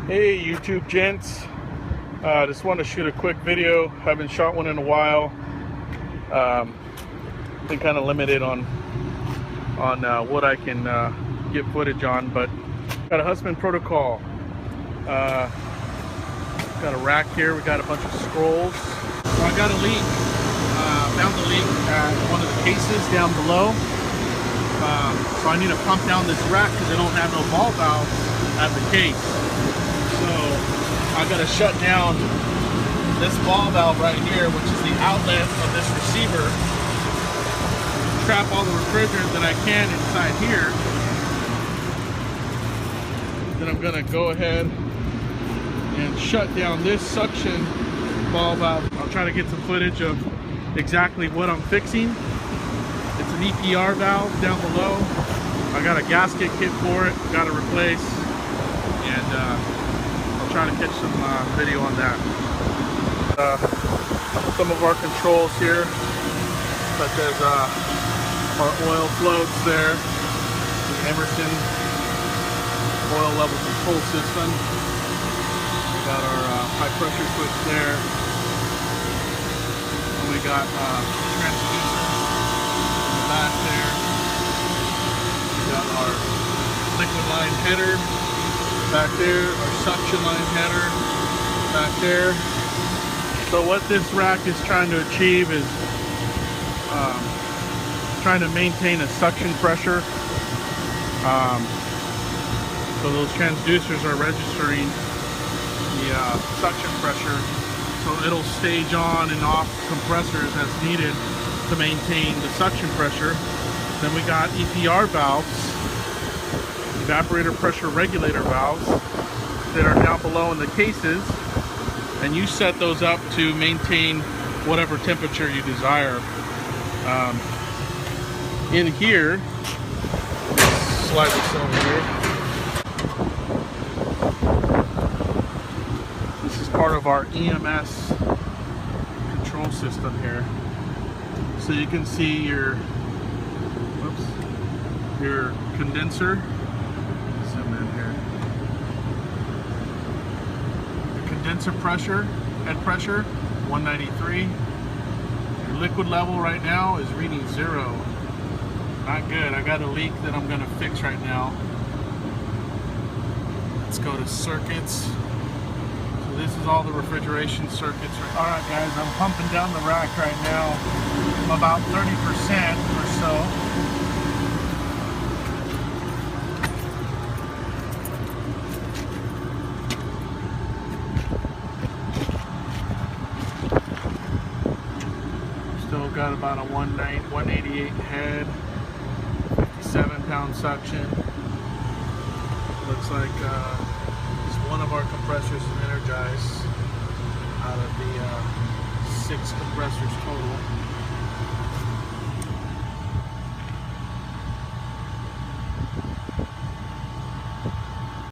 Hey YouTube gents, just want to shoot a quick video. Haven't shot one in a while. Been kind of limited on what I can get footage on, but got a Husband protocol. Got a rack here. We got a bunch of scrolls. So I got a leak. Found the leak at one of the cases down below. So I need to pump down this rack because I don't have no ball valves at the case. So I gotta shut down this ball valve right here, which is the outlet of this receiver. Trap all the refrigerant that I can inside here. Then I'm gonna go ahead and shut down this suction ball valve. I'll try to get some footage of exactly what I'm fixing. It's an EPR valve down below. I got a gasket kit for it, got to replace, and I'll try to catch some video on that. Some of our controls here, such as our oil floats there, the Emerson oil level control system. We got our high pressure switch there. And we got transducer in the back there. We got our liquid line header back there, our suction line header back there. So what this rack is trying to achieve is trying to maintain a suction pressure. So those transducers are registering the suction pressure, so it'll stage on and off compressors as needed to maintain the suction pressure. Then we got EPR valves, evaporator pressure regulator valves, that are down below in the cases, and you set those up to maintain whatever temperature you desire. In here, slide this over here. This is part of our EMS control system here. So you can see your condenser. Zoom in here. Your condenser pressure, head pressure, 193. Your liquid level right now is reading 0. Not good. I got a leak that I'm gonna fix right now. Let's go to circuits. So this is all the refrigeration circuits. All right, guys, I'm pumping down the rack right now. I'm about 30% or so. Still got about a 188 head, 57-pound suction. Looks like just one of our compressors is energized out of the 6 compressors total.